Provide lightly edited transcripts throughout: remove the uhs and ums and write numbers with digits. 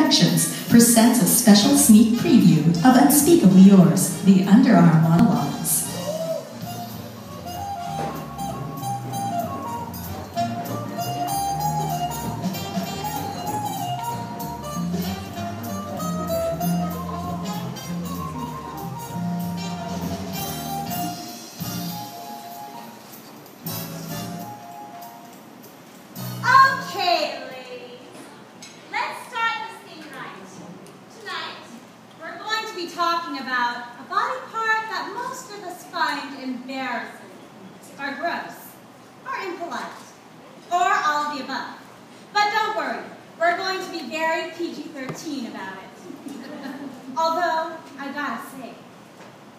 Confections presents a special sneak preview of Unspeakably Yours, the Underarm Monologues. Talking about a body part that most of us find embarrassing, or gross, or impolite, or all of the above. But don't worry, we're going to be very PG-13 about it. Although, I gotta say,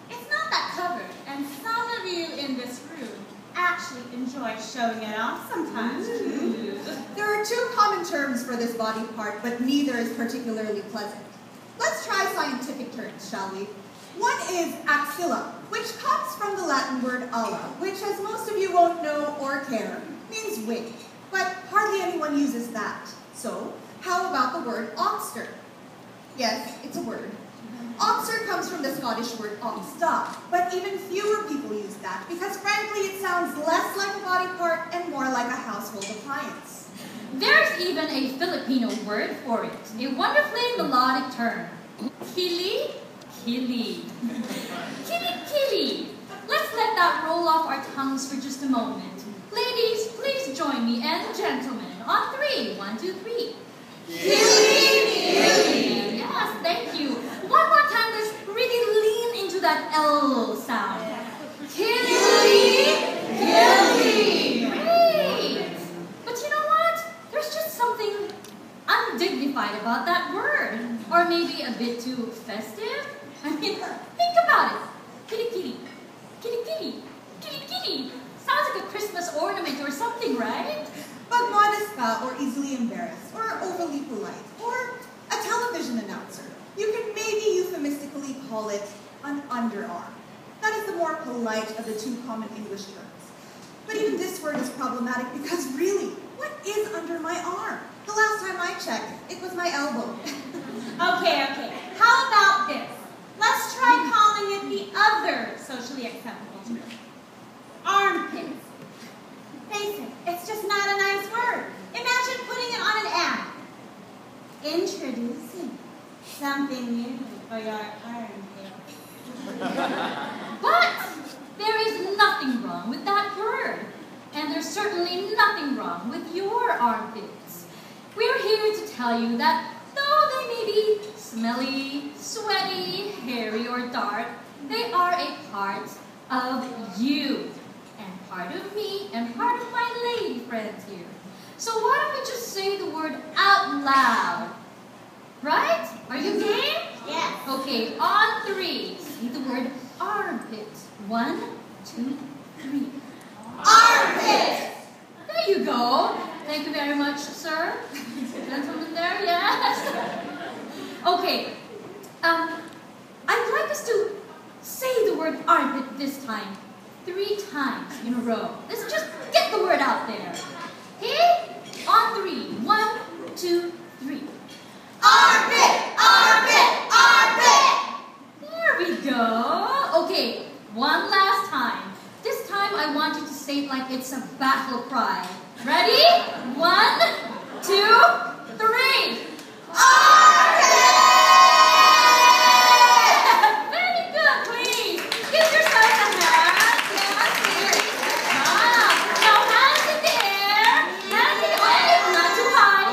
it's not that covered, and some of you in this room actually enjoy showing it off sometimes. There are two common terms for this body part, but neither is particularly pleasant. Let's try scientific terms, shall we? One is axilla, which comes from the Latin word alla, which, as most of you won't know or care, means wig. But hardly anyone uses that. So, how about the word oxter? Yes, it's a word. Oxter comes from the Scottish word oxda, but even fewer people use that because, frankly, it sounds less like a body part and more like a household appliance. There's even a Filipino word for it, a wonderfully melodic term. Kili, kili. Kili, kili. Let's let that roll off our tongues for just a moment. Ladies, please join me, and gentlemen, on three. 1, 2, 3. Kili, kili. Yes, thank you. One more time, let's really lean into that L sound. Kili, kili. Great. But you know what? There's just something undignified about that word. Or maybe a bit too festive? I mean, think about it. Kitty, kitty. Kitty, kitty. Kitty, kitty. Sounds like a Christmas ornament or something, right? But modest ka, or easily embarrassed, or overly polite, or a television announcer. You can maybe euphemistically call it an underarm. That is the more polite of the two common English terms. But even this word is problematic because really, what is under my arm? The last time I checked, it was my elbow. Okay. How about this? Let's try calling it the other socially acceptable term. Armpits. Face it, it's just not a nice word. Imagine putting it on an ad. Introducing something new for your armpits. But there is nothing wrong with that word. And there's certainly nothing wrong with your armpits. We're here to tell you that though they may be smelly, sweaty, hairy, or dark, they are a part of you, and part of me, and part of my lady friends here. So why don't we just say the word out loud? Right? Are you game? Yes. Okay, on 3, say the word armpit. 1, 2, 3. Armpit! There you go. Thank you very much, sir. Gentleman there, yes. Okay. I'd like us to say the word armpit this time 3 times in a row. Let's just get the word out there. Okay? On 3. 1, 2, 3. Armpit! Armpit! Armpit! There we go. Okay, one last time. This time I want you to say it like it's a battle cry. Ready? 1, 2, 3. Armpit! Very good, please. Give yourself a hand. Yes, here. Now hands in the air. Hands in the air. Not too high.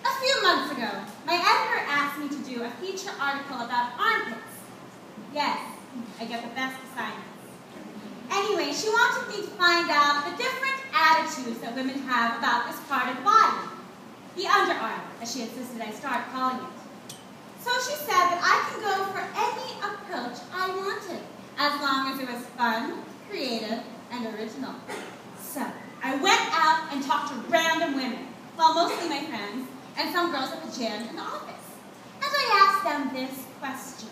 A few months ago, my editor asked me to do a feature article about armpits. Yes, I get the best assignments. Anyway, she wanted me to find out the different attitudes that women have about this part of the body. The underarm, as she insisted I start calling it. So she said that I can go for any approach I wanted, as long as it was fun, creative, and original. So I went out and talked to random women, well, mostly my friends, and some girls at the gym in the office. And I asked them this question.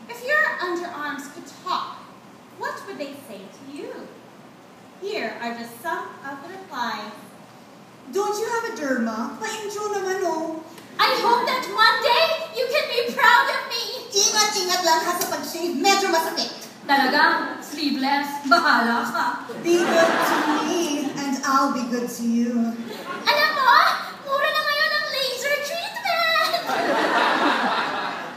If your underarms could talk, what would they say to you? Here are just some of the replies. Don't you have a derma? Pa-intro naman, oh. I hope that one day you can be proud of me. Ingat-ingat lang ha sa pag-shave. Medyo masakit. Talagang sleeveless, bahala ka. Be good to me, and I'll be good to you. Alam mo, mura na ngayon ang laser treatment.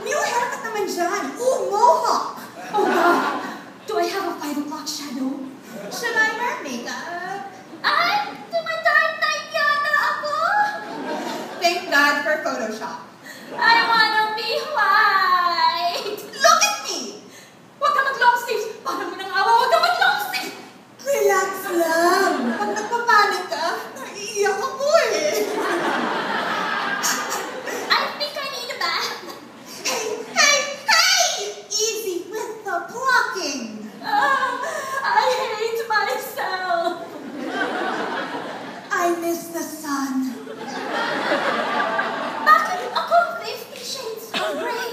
New haircut naman dyan. Ooh, mohawk. Oh God, do I have a 5 o'clock shadow? Should I wear makeup? Ay, tumatang type yata ako. Thank God for Photoshop. I wanna be white. Look at me! Huwag ka mag-long sleeves. Parang mo nang awa, huwag ka mag-long sleeves. Relax lang. Pag nagpapanik ka, naiiyak ako eh. I think I need a bath. Hey, hey, hey! Easy with the plucking. I hate myself. I miss the sun. Bakit ako 50 shades of gray?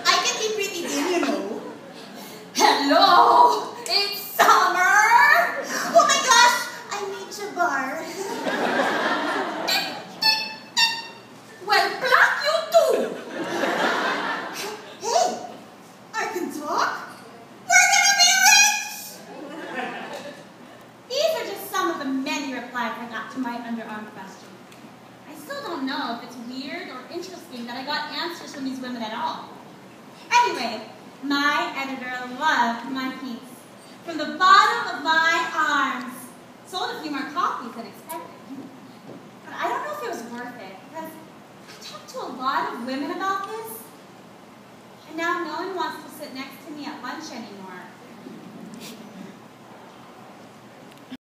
I can be pretty din, you know. Hello, it's summer. Oh my gosh! I need to bar. Well, pluck you too. Hey! I can talk? We're gonna be rich! These are just some of the many replies I got to my underarm question. I still don't know if it's weird or interesting that I got answers from these women at all. Anyway, my editor loved my piece. From the bottom of my arms. Sold a few more copies than expected. But I don't know if it was worth it, because I talked to a lot of women about this, and now no one wants to sit next to me at lunch anymore.